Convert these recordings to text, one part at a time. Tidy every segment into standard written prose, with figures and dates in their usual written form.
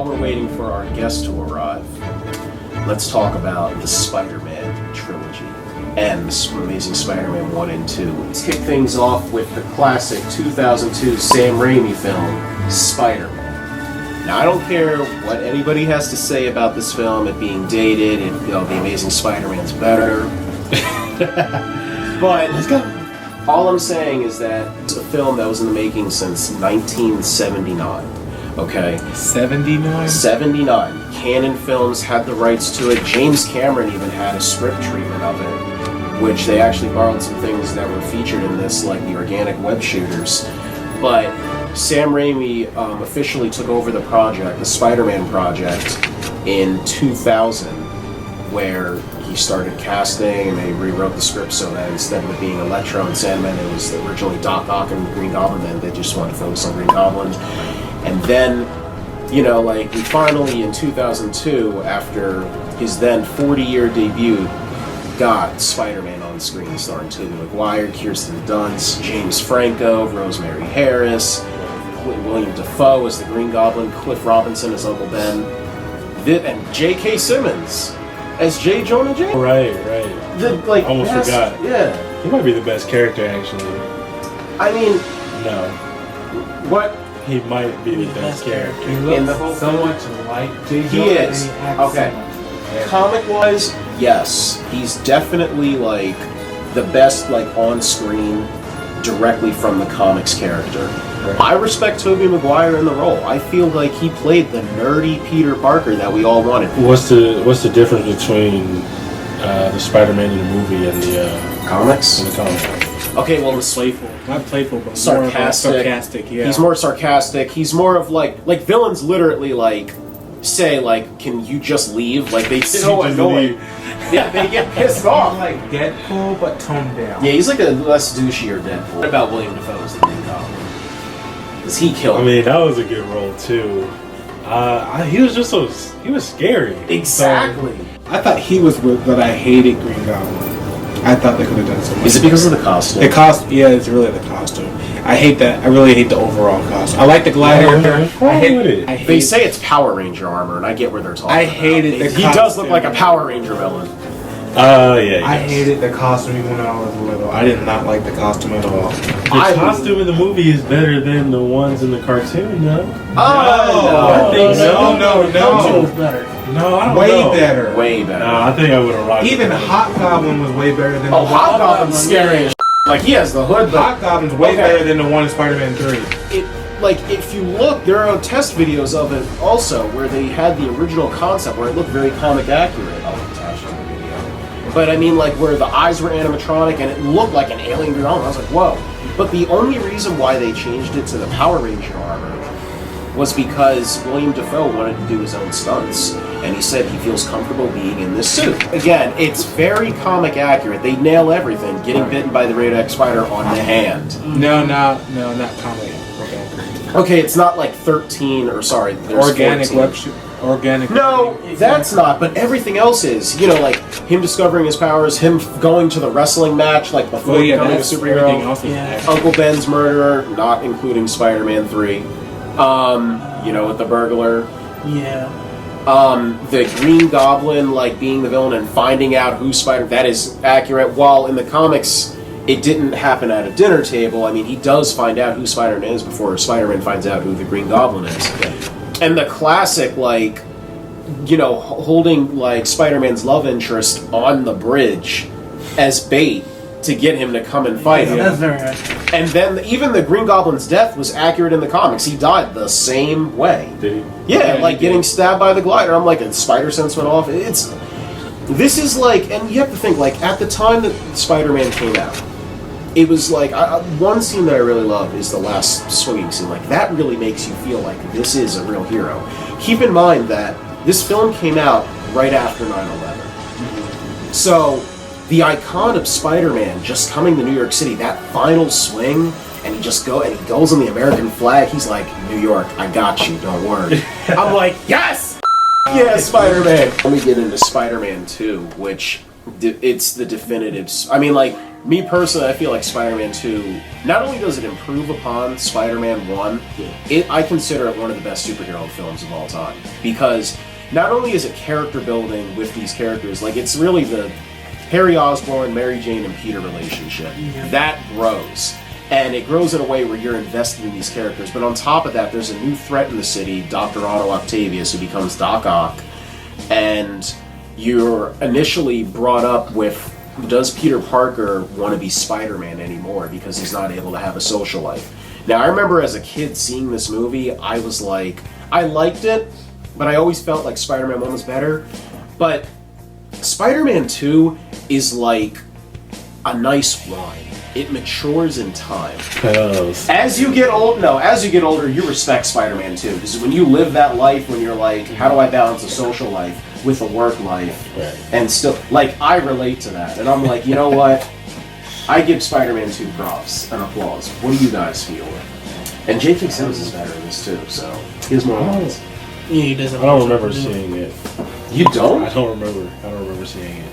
while we're waiting for our guest to arrive, let's talk about the Spider-Man trilogy and Amazing Spider-Man 1 and 2. Let's kick things off with the classic 2002 Sam Raimi film, Spider-Man. Now, I don't care what anybody has to say about this film, it being dated, the Amazing Spider-Man's better. But let's go. All I'm saying is that it's a film that was in the making since 1979. Okay? 79? 79. Canon Films had the rights to it. James Cameron even had a script treatment of it, which they actually borrowed some things that were featured in this, like the organic web shooters. But Sam Raimi officially took over the project, the Spider-Man project, in 2000, where he started casting and they rewrote the script so that instead of it being Electro and Sandman, it was originally Doc Ock and Green Goblin, and they just wanted to focus on Green Goblin. And then, we finally, in 2002, after his then 40-year debut, got Spider-Man on screen, starring Tobey Maguire, Kirsten Dunst, James Franco, Rosemary Harris, William Dafoe as the Green Goblin, Cliff Robinson as Uncle Ben, and J.K. Simmons as J. Jonah Jameson. Right. Almost forgot. Yeah. He might be the best character, actually. I mean... No. What? He might be the best character. He looks in the whole so thing. much like J. He Jonah, is. and he acts Okay. so much. Comic-wise, yes. He's definitely, the best, on-screen, directly from the comics character. Right. I respect Tobey Maguire in the role. I feel like he played the nerdy Peter Parker that we all wanted. What's the difference between the Spider-Man in the movie and the Comics? in the comic? Okay, well, Playful. Not playful, but sarcastic. More sarcastic, yeah. He's more sarcastic. He's more of, villains literally, say, can you just leave? They so annoyed. Yeah, they get pissed off. Like Deadpool, but toned down. Yeah, he's a less douchier Deadpool. What about William Dafoe as the Green Goblin? Because he killed him. I mean, that was a good role, too. He was just he was scary. Exactly. I thought he was but I hated Green Goblin. I thought they could have done so much. Is it because of the costume? Yeah, it's really the costume. I hate that. I really hate the overall costume. I like the glider. They say it's Power Ranger armor, and I get where they're talking I about. hated the He does costume. look like a Power Ranger villain. Yeah. I hated the costume even when I was little. I did not like the costume at all. The costume in the movie is better than the ones in the cartoon, no? I think so. No. No, I don't Way know. better. Way better. No, I think I would have rocked Even it. Hobgoblin was way better than Oh, the Hobgoblin's scary as he has the hood, but Hobgoblin's way better than the one in Spider-Man 3. if you look, there are test videos of it also where they had the original concept where it looked very comic accurate. I'll attach to the video. But I mean, where the eyes were animatronic and it looked like an alien Green Goblin. I was like, whoa. But the only reason why they changed it to the Power Ranger armor was because William Dafoe wanted to do his own stunts. And he said he feels comfortable being in this suit. Again, it's very comic accurate. They nail everything. Getting bitten by the radioactive spider on the hand. No, not comic. Okay, it's not 13, or sorry, there's Organic 14. web shoot. Organic. No, that's not, but everything else is. Him discovering his powers, him going to the wrestling match, before becoming a superhero. Everything else is Uncle Ben's murderer, not including Spider-Man 3. With the burglar. Yeah. The Green Goblin, being the villain and finding out who that is accurate. While in the comics, it didn't happen at a dinner table. I mean, he does find out who Spider-Man is before Spider-Man finds out who the Green Goblin is. And the classic, holding, Spider-Man's love interest on the bridge as bait to get him to come and fight him. That's very accurate. And then even the Green Goblin's death was accurate in the comics. He died the same way. Did he? Yeah, getting stabbed by the glider. I'm and spider sense went off. This is and you have to think, at the time that Spider-Man came out, it was one scene that I really love is the last swinging scene. That really makes you feel like this is a real hero. Keep in mind that this film came out right after 9/11. Mm-hmm. So, the icon of Spider-Man just coming to New York City, that final swing, and he goes on the American flag, he's like, New York, I got you, don't worry. I'm like, yes! Yeah, Spider-Man! Let me get into Spider-Man 2, which it's the definitive. I mean, like, me personally, I feel like Spider-Man 2, not only does it improve upon Spider-Man 1, I consider it one of the best superhero films of all time. Because not only is it character building with these characters, like, it's really the Harry Osborn, Mary Jane, and Peter relationship. That grows. And it grows in a way where you're invested in these characters. But on top of that, there's a new threat in the city, Dr. Otto Octavius, who becomes Doc Ock. And you're initially brought up with, does Peter Parker want to be Spider-Man anymore because he's not able to have a social life? Now, I remember as a kid seeing this movie, I was like, I liked it, but I always felt like Spider-Man 1 was better. But Spider-Man 2 is like a nice wine. It matures in time. As you get older, you respect Spider-Man 2. Because when you live that life, when you're like, how do I balance a social life with a work life? Right. And still, like, I relate to that. And I'm like, you know what? I give Spider-Man 2 props and applause. What do you guys feel? And J.K. Simmons is better in this too, so he has more lines. Yeah, he doesn't. I don't remember seeing it. You don't? I don't remember seeing it.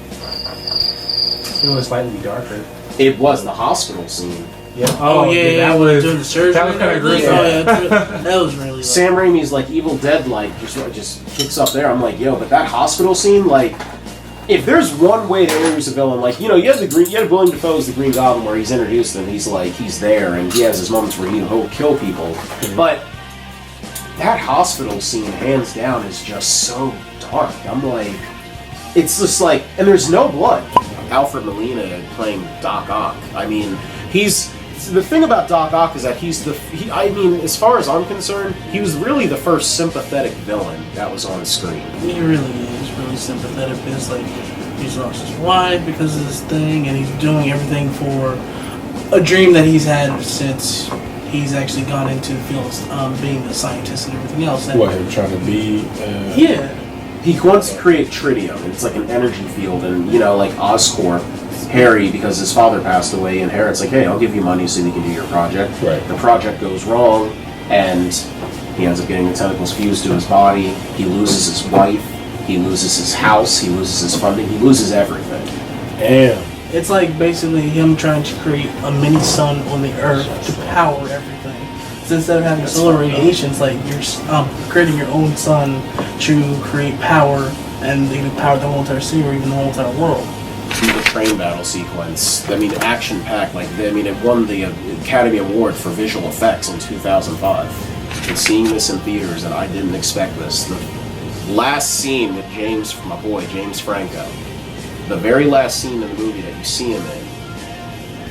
It was slightly darker. It was the hospital scene. Yeah. Oh yeah, that was doing the surgery. That was kind of gruesome. Oh, yeah, that was really. Sam Raimi's like Evil Dead, like just kicks up there. I'm like, yo, but that hospital scene, like, if there's one way to introduce a villain, like, you have William Dafoe's The Green Goblin where he's introduced and he's there and he has his moments where he'll kill people, but that hospital scene, hands down, is just so dark. I'm like, it's just like, and there's no blood. Alfred Molina playing Doc Ock. I mean, the thing about Doc Ock is that as far as I'm concerned, he was really the first sympathetic villain that was on the screen. He really is really sympathetic. It's like he's lost his wife because of this thing, and he's doing everything for a dream that he's had since he's actually gone into the field of being a scientist and everything else. And What, him trying to be? yeah. He wants to create tritium. It's like an energy field, and like Oscorp, Harry, because his father passed away, inherits like, hey, I'll give you money so you can do your project. Right. The project goes wrong, and he ends up getting the tentacles fused to his body. He loses his wife. He loses his house. He loses his funding. He loses everything. Damn. It's like basically him trying to create a mini sun on the Earth to power everything. So instead of having solar radiation, it's like you're creating your own sun to create power and even power the whole entire city or even the whole entire world. The train battle sequence, I mean, action-packed. It won the Academy Award for visual effects in 2005. And seeing this in theaters, and I didn't expect this. The last scene with my boy, James Franco, the very last scene in the movie that you see him in,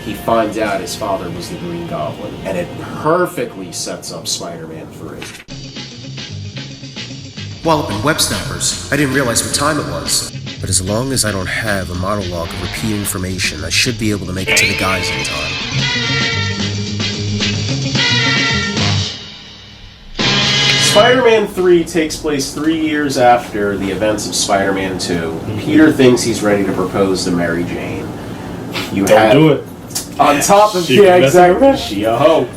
he finds out his father was the Green Goblin, and it perfectly sets up Spider-Man 3. Wallop and Web Snappers, I didn't realize what time it was. But as long as I don't have a monologue of repeat information, I should be able to make it to the guys in time. Spider-Man 3 takes place 3 years after the events of Spider-Man 2. Peter thinks he's ready to propose to Mary Jane. Don't do it. On top of exactly. She a hoe.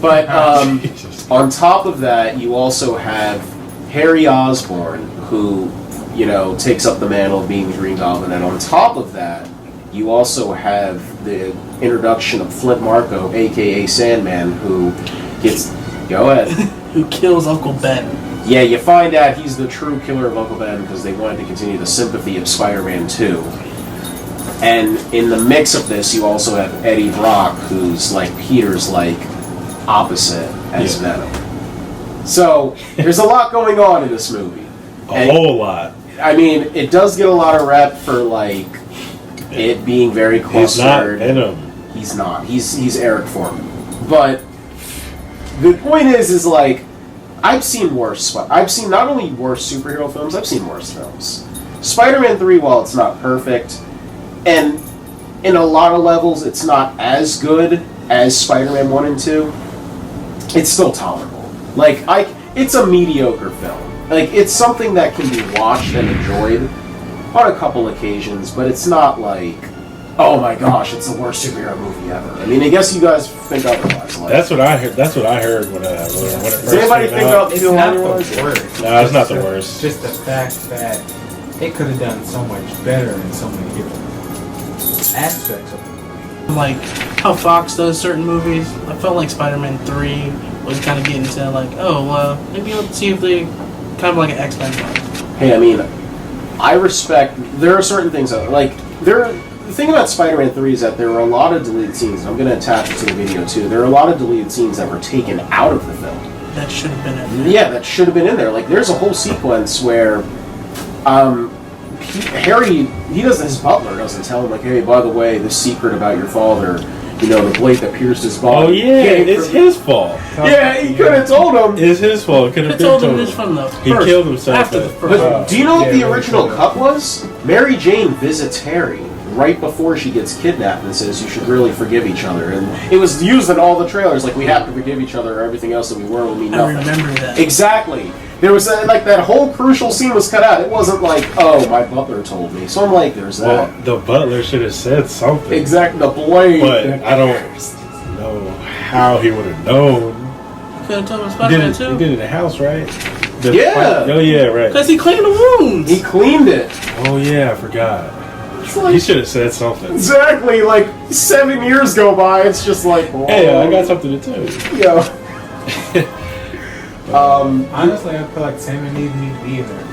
But on top of that, you also have Harry Osborn, who takes up the mantle of being the Green Goblin, and on top of that, you also have the introduction of Flint Marko, aka Sandman, who gets. Go ahead. Who kills Uncle Ben? Yeah, you find out he's the true killer of Uncle Ben because they wanted to continue the sympathy of Spider-Man 2. And in the mix of this, you also have Eddie Brock, who's like Peter's opposite as Venom. So there's a lot going on in this movie. A whole lot. I mean, it does get a lot of rep for it being very clustered. He's not Venom. He's not. He's Eric Foreman. But the point is I've seen worse. I've seen not only worse superhero films, I've seen worse films. Spider-Man 3, while it's not perfect, and in a lot of levels it's not as good as Spider-Man 1 and 2, it's still tolerable. It's a mediocre film. It's something that can be watched and enjoyed on a couple occasions, but it's not oh my gosh, it's the worst superhero movie ever. I mean, I guess you guys think otherwise. That's what I heard. That's what I heard when it first Does anybody came think out. It's not the worst. No, it's not the worst. Just the fact that it could have done so much better in so many different aspects of it. Like how Fox does certain movies. I felt like Spider-Man 3 was kind of getting to like, maybe let's see if they kind of like an X-Men one. Hey, I mean, I respect. There are certain things that, like, the thing about Spider-Man 3 is that there were a lot of deleted scenes. I'm going to attach it to the video too. There are a lot of deleted scenes that were taken out of the film. That should have been in there. Yeah, that should have been in there. Like, there's a whole sequence where Harry, his butler doesn't tell him, like, hey, by the way, the secret about your father, you know, the blade that pierced his body. Oh yeah, it's his fault. Yeah, he could have told him. It's his fault. Could have They been told him told this from the He first, killed himself. after the but- first. But do you know what Yeah, the original really cut was? Mary Jane visits Harry right before she gets kidnapped and says, you should really forgive each other. And it was used in all the trailers, like, we have to forgive each other or everything else that we were will mean I nothing. remember that. Exactly. There was like that whole crucial scene was cut out. It wasn't like, oh, my butler told me. So I'm like, there's Well, that. the butler should have said something. Exactly, the blade. But I don't know how he would have known. Could have told him He did, Spider-Man it, he 2. did it in the house, right? The Yeah. Oh yeah, right. Because he cleaned the wounds. He cleaned it. Oh yeah, I forgot. It's like, He should have said something. exactly, like 7 years go by. It's just like, Hey, I got something to tell you. Yeah. Honestly, I feel like Sam and Eve need to be in there.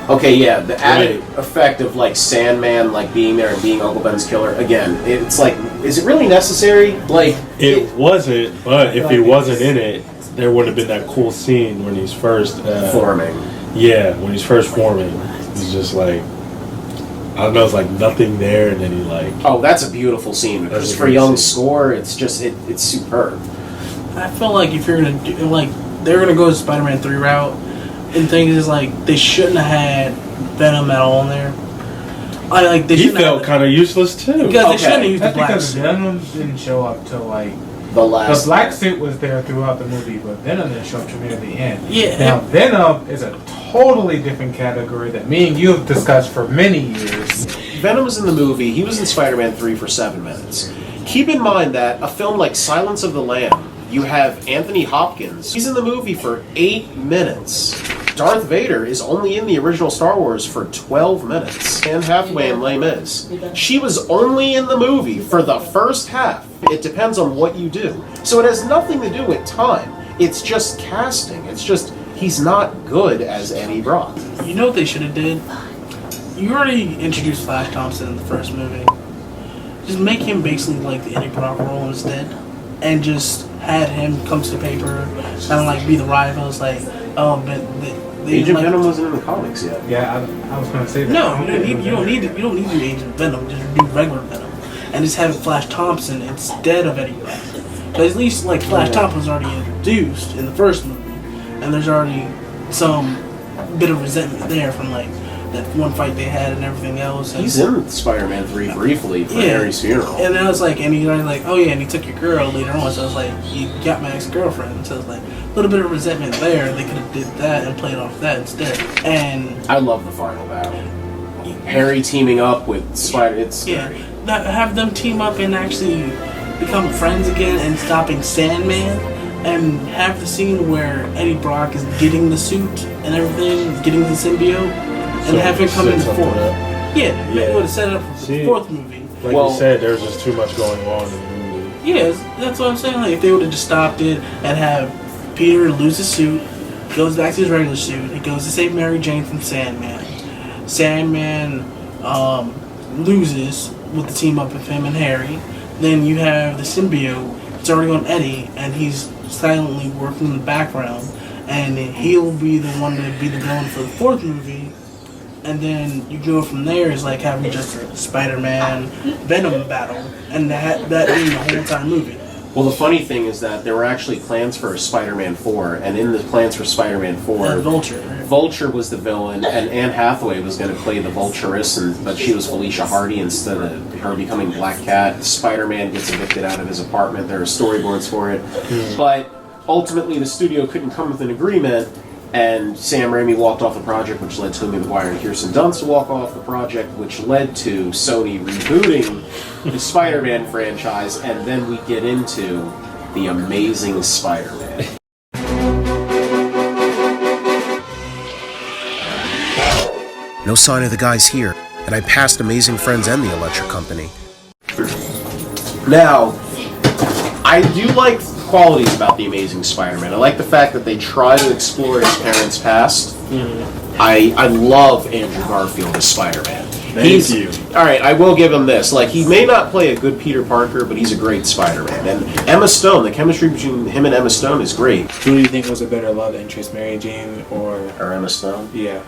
Okay, yeah, the added effect of like Sandman like being there and being Uncle Ben's killer again. It's like, is it really necessary? Like, It wasn't, but if like he it's- wasn't in it, there would have been that cool scene when he's first forming. Yeah, when he's first forming, he's just like, I don't know, it's like nothing there, and then he like. Oh, that's a beautiful scene. That's a Christopher great Young's scene. score, it's just it's superb. I feel like if you're gonna do like they're gonna go the Spider-Man 3 route, and things is like they shouldn't have had Venom at all in there. I like they He shouldn't felt have kind of useless too. because they Okay. shouldn't have used the That's black because suit. Venom didn't show up till like The last the black suit was there throughout the movie, but Venom didn't show up till near the end. Yeah. Now Venom is a totally different category that me and you have discussed for many years. Venom was in the movie. He was in Spider-Man 3 for 7 minutes. Keep in mind that a film like Silence of the Lamb, you have Anthony Hopkins. He's in the movie for 8 minutes. Darth Vader is only in the original Star Wars for 12 minutes. Anne Hathaway in Les Mis. She was only in the movie for the first half. It depends on what you do. So it has nothing to do with time. It's just casting. It's just, he's not good as Eddie Brock. You know what they should have did? You already introduced Flash Thompson in the first movie. Just make him basically like the Eddie Brock role instead, and just had him come to the paper, kind of like be the rivals. Like, oh, but they Agent like, Venom wasn't in the comics yet. Yeah, I was going to say that. No, you don't need to do Agent Venom. Just do regular Venom, and just have Flash Thompson instead of Eddie Brock. Because at least like Flash Thompson's already introduced in the first movie, and there's already some bit of resentment there from like that one fight they had and everything else. And, He's in Spider-Man 3 briefly for Harry's funeral. and then I was like, and he's already like, oh yeah, and he took your girl later on. So I was like, you got my ex-girlfriend. So I was like, a little bit of resentment there. They could have did that and played off that instead. And I love the final battle. Harry teaming up with Spider. It's yeah, great. have them team up and actually become friends again and stopping Sandman, and have the scene where Eddie Brock is getting the suit and everything, getting the symbiote, and have him come in the fourth. Yeah, they would have set it up for the fourth movie. Like Well- you said, there's just too much going on in the movie. Yeah, that's what I'm saying. Like, if they would have just stopped it and have Peter lose his suit, goes back to his regular suit, he goes to save Mary Jane from Sandman. Sandman loses with the team up with him and Harry. Then you have the symbiote. It's already on Eddie, and he's silently working in the background, and he'll be the one to be the villain for the fourth movie. And then you go from there is like having just a Spider-Man Venom battle, and that being the whole entire movie. Well, the funny thing is that there were actually plans for Spider-Man 4, and in the plans for Spider-Man 4, And Vulture. Vulture was the villain, and Anne Hathaway was going to play the Vulturess, but she was Felicia Hardy instead of her becoming Black Cat. Spider-Man gets evicted out of his apartment. There are storyboards for it. But ultimately, the studio couldn't come with an agreement, and Sam Raimi walked off the project, which led Tobey Maguire and Kirsten Dunst to walk off the project, which led to Sony rebooting the Spider-Man franchise, and then we get into the Amazing Spider-Man. No sign of the guys here, and I passed Amazing Friends and the electric company. Now, I do like qualities about the Amazing Spider-Man. I like the fact that they try to explore his parents' past. I love Andrew Garfield as Spider-Man. Thank you. All right, I will give him this. Like, he may not play a good Peter Parker, but he's a great Spider-Man. And Emma Stone, the chemistry between him and Emma Stone is great. Who do you think was a better love interest, Mary Jane or Emma Stone? Yeah.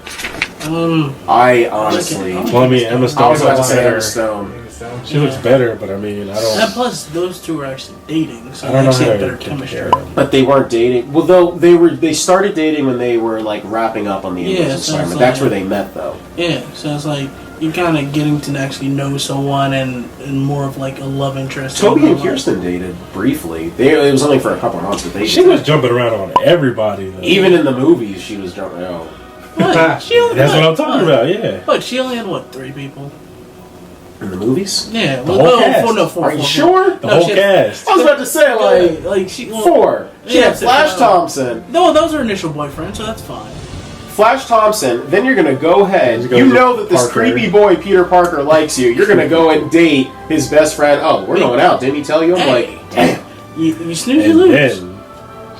I honestly... Well, I mean, Emma I Stone was about to looks say better. Emma Stone. She looks better, but I mean, I don't. And plus, those two are actually dating, so I don't they know actually how have to better compare chemistry. them. But they weren't dating. Well, though they started dating when they were like wrapping up on the Amazing so Spider-Man. it's That's like- where they met, though. Yeah, so it's like you're kind of getting to actually know someone and more of like a love interest. Toby and Like- Kirsten dated briefly. It was only for a couple of months, but they She was jumping around on everybody. Though. even in the movies. She was jumping out. What? She only That's had, what I'm talking about. Yeah. But she only had what, 3 people? In the movies? Yeah, The whole cast. Are you sure? The whole cast. I was about to say like she 4. She Yeah, had Flash so- Thompson. No, those are initial boyfriends, so that's fine. Flash Thompson. Then you're gonna go ahead. Let's go You with know that this Parker. creepy boy Peter Parker likes you. You're gonna go and date his best friend. Oh, we're going out. Didn't he tell you? I'm Hey. like, damn. You snooze, you And lose. then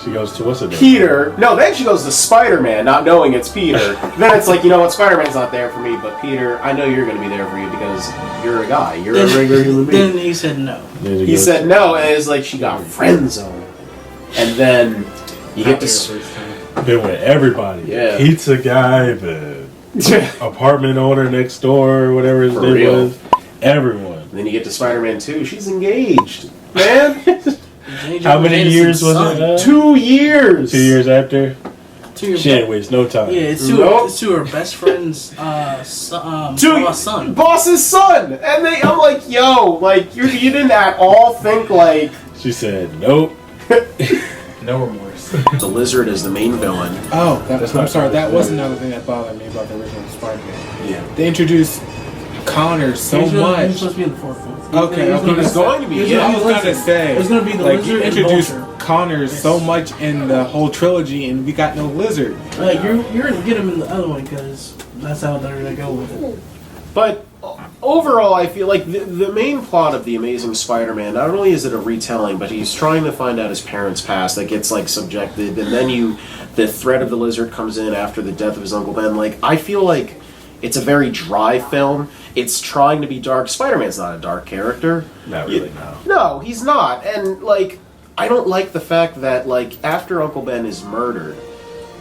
she goes to what's it? Peter. No, then she goes to Spider-Man, not knowing it's Peter. Then it's like, you know what? Spider-Man's not there for me, but Peter, I know you're going to be there for you because you're a guy. You're a regular human being. Then he said no. He said no, and it's like she got friend zone. And then you get to. Been with everybody. Yeah. Pizza guy, the apartment owner next door, or whatever his For name real. was. Everyone. Then you get to Spider-Man 2. She's engaged, man. How many years was it? 2 years. 2 years after. To your She ain't waste no time. Yeah, it's Nope. to her best friend's son. Boss's son. And I'm like, yo, like you didn't at all think like She said, nope. No remorse. the Lizard is the main villain. Oh, That's I'm not sorry. That true. was another thing that bothered me about the original Spider-Man. Yeah. They introduced Connor so He was much. supposed to be in the fourth one. Okay, He was okay. gonna be- He's going to be. he was Yeah. I gonna was be gonna Lizard. say, It was gonna be the like Lizard you and introduced Vulture. Connor so much in the whole trilogy, and we got no Lizard. Like you're gonna get him in the other one because that's how they're gonna go with it. But overall, I feel like the main plot of the Amazing Spider-Man, not only is it a retelling, but he's trying to find out his parents' past that gets like subjected, and then the threat of the Lizard comes in after the death of his Uncle Ben. Like, I feel like it's a very dry film. It's trying to be dark. Spider-Man's not a dark character. Not really, no. No, he's not. And like, I don't like the fact that like after Uncle Ben is murdered,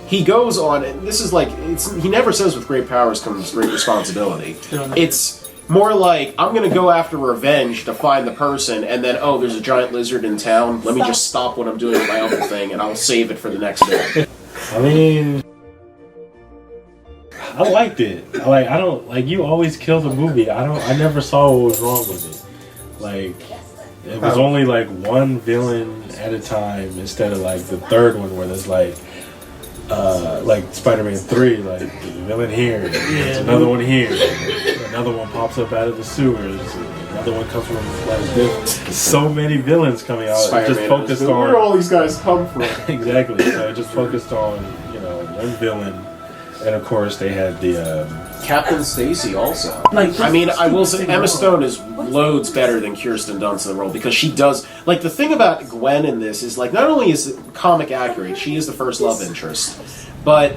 he goes on, and this is like, he never says with great powers comes great responsibility. It's more like, I'm going to go after revenge to find the person, and then, oh, there's a giant lizard in town. Let me just stop what I'm doing with my uncle thing, and I'll save it for the next day. I mean, I liked it. I don't like you always kill the movie. I never saw what was wrong with it. Like, it was only like one villain at a time instead of like the third one where there's like SpiderMan 3, like there's a villain here, there's another one here, another one pops up out of the sewers, another one comes from like there's so many villains coming out. It just focused on where all these guys come from. exactly. So it just focused on one villain, and of course they had the Captain Stacy also. Like, I mean, I will say Emma Stone is loads better than Kirsten Dunst in the role because she does, like, the thing about Gwen in this is, like, not only is it comic accurate, she is the first love interest, but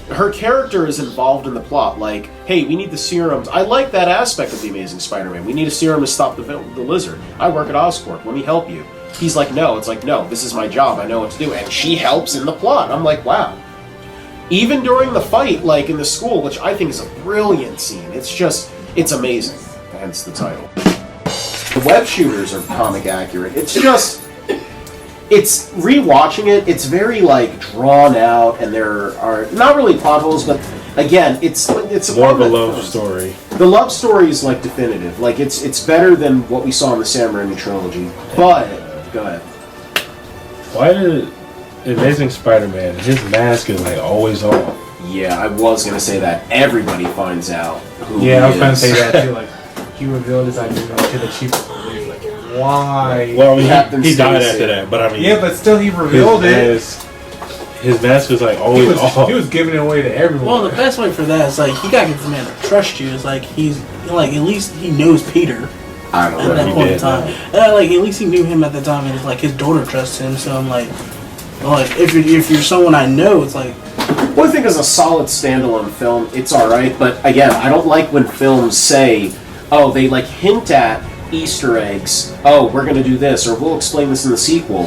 her character is involved in the plot. Like, hey, we need the serums. I like that aspect of the Amazing Spider-Man. We need a serum to stop the Lizard. I work at Oscorp. Let me help you. He's like, no. It's like, no, this is my job. I know what to do. And she helps in the plot. I'm like, wow. Even during the fight, like in the school, which I think is a brilliant scene. It's amazing. Hence the title. The web shooters are comic accurate. It's rewatching it, it's very like drawn out, and there are not really plot holes, but again, it's more of a love story. The love story is like definitive. Like it's better than what we saw in the Sam Raimi trilogy. But go ahead. Why did Amazing Spider-Man, his mask is like always off? Yeah, I was gonna say that. Everybody finds out who Yeah, I was he gonna is. say that too. Like, he revealed his identity to the chief of police. Like, why? Well, I mean, Captain he died Stacy. after that, but I mean, Yeah, but still, he revealed it. His mask was like He always off. was giving it away to everyone. Well, the best way for that is like you gotta get the man to trust you. It's like he's like at least he knows Peter. I don't at know. that he point in did, time. man. And like at least he knew him at the time, and it's like his daughter trusts him. So I'm like if you're someone I know, it's like. Well, I think as a solid standalone film, it's alright, but again, I don't like when films say, oh, they like hint at Easter eggs, oh, we're gonna do this, or we'll explain this in the sequel,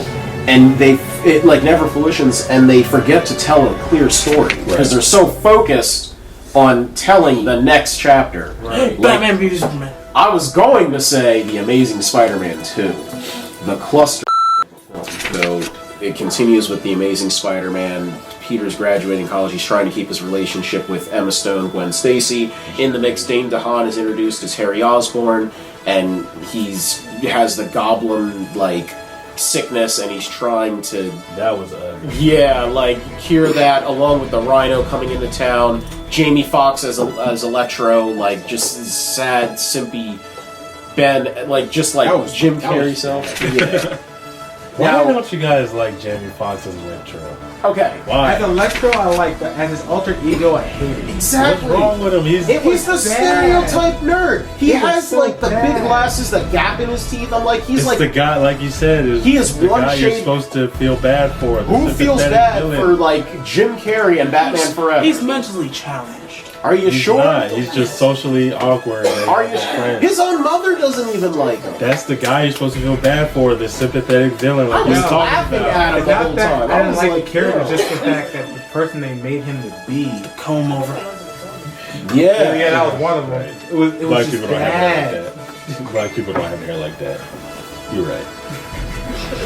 and it like never fruitions, and they forget to tell a clear story, because they're so focused on telling the next chapter. Hey, Like, Batman v Superman. I was going to say The Amazing SpiderMan 2, the cluster film, though it continues with The Amazing Spider-Man. Peter's graduating college. He's trying to keep his relationship with Emma Stone, Gwen Stacy. In the mix, Dane DeHaan is introduced as Harry Osborn, and he has the goblin like sickness, and he's trying to That was ugly. cure that, along with the Rhino coming into town. Jamie Foxx as Electro, like just sad, simpy Ben, like just like Jim Carrey self. Yeah. Why don't you guys like Jamie Foxx as Electro? Okay. Why? As Electro, I like, but as his alter ego, I hate it. Exactly. What's wrong with him? He's the stereotype nerd. He has so like the big glasses, the gap in his teeth. I'm like, he's It's like the guy, like you said, he is the one guy you're shade- supposed to feel bad for. the who feels sympathetic bad villain. for like Jim Carrey and Batman Forever. He's mentally challenged. Are you He's sure? not. He's just socially awkward. and Are you his sure? friends. His own mother doesn't even like him. That's the guy you're supposed to feel bad for, the sympathetic villain, I like was you're talking laughing about. at him It's the not whole that time. I didn't was like the character, yo. just the fact that the person they made him to be. Comb over. Yeah, that was one of them. It was Black just people don't have hair bad. like that. Black people don't have hair like that. You're right.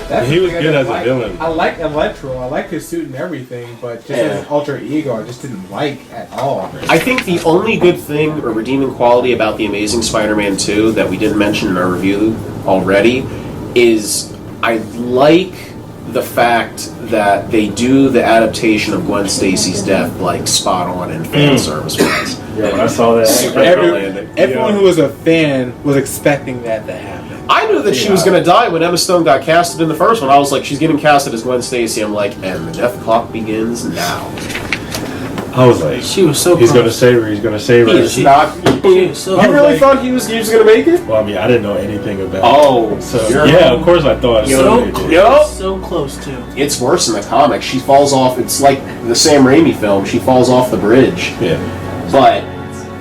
That's He the was thing I good didn't as a like. villain. I like Electro. I like his suit and everything, but just as his alter ego, I just didn't like at all. I think the only good thing or redeeming quality about The Amazing Spider-Man 2 that we didn't mention in our review already is I like the fact that they do the adaptation of Gwen Stacy's death like spot on and fan service wise. Yeah, when I saw that, Everyone who was a fan was expecting that to happen. I knew that she was going to die when Emma Stone got casted in the first one. I was like, she's getting casted as Gwen Stacy. I'm like, and the death clock begins now. I was like, She was so he's close. gonna save her. He's gonna save her. He is not. She was so You really close. thought he was going to make it? Well, I mean, I didn't know anything about. Oh, so you're- yeah, of course I thought. Yo, it did. yo. So close to. It's worse in the comic. She falls off. It's like the Sam Raimi film. She falls off the bridge, Yeah, but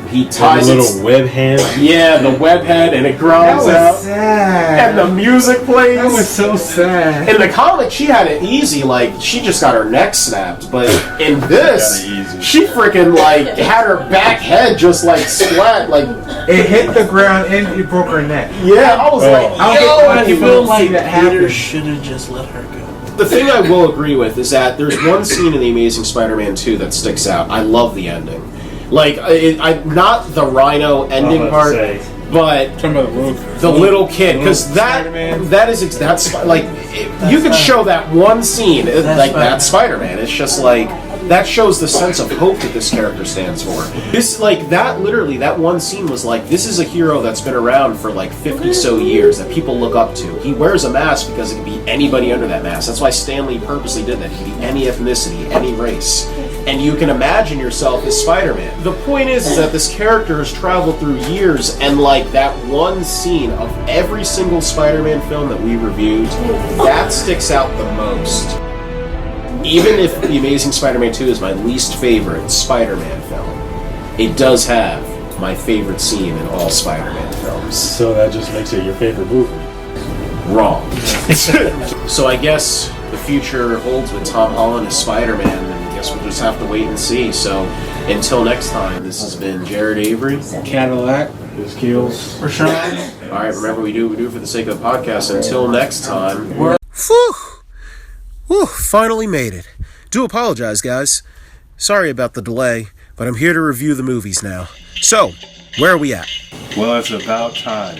he and ties the it. little web hand. Yeah, the web head, and it grows out, sad. and the music plays. That was so sad. In the comic, she had it easy. Like she just got her neck snapped. But in this, Got it easy. she freaking like had her back head just like splat. Like It hit the ground and it broke her neck. yeah, I was Oh. like, I don't get why I people feel don't see like that Peter happen. should have just let her go. The thing I will agree with is that there's one scene in The Amazing Spider-Man 2 that sticks out. I love the ending. Like, not the Rhino ending part, but Talking about the little, the little kid, because Spider-Man. that's like you could show that one scene like that's Spider-Man. It's just like that shows the sense of hope that this character stands for. This like that literally that one scene was like this is a hero that's been around for like 50 so years that people look up to. He wears a mask because it can be anybody under that mask. That's why Stan Lee purposely did that. He can be any ethnicity, any race. And you can imagine yourself as Spider-Man. The point is that this character has traveled through years, and like that one scene of every single Spider-Man film that we reviewed, that sticks out the most. Even if The Amazing Spider-Man 2 is my least favorite Spider-Man film, it does have my favorite scene in all Spider-Man films. So that just makes it your favorite movie. Wrong. So I guess the future holds with Tom Holland as Spider-Man, and I guess we'll just have to wait and see. So until next time, this has been Jared Avery. Cadillac. His kills. Rashawn. All right, remember we do for the sake of the podcast. Until next time. Phew! Whew, finally made it. Do apologize, guys. Sorry about the delay, but I'm here to review the movies now. So, where are we at? Well, it's about time.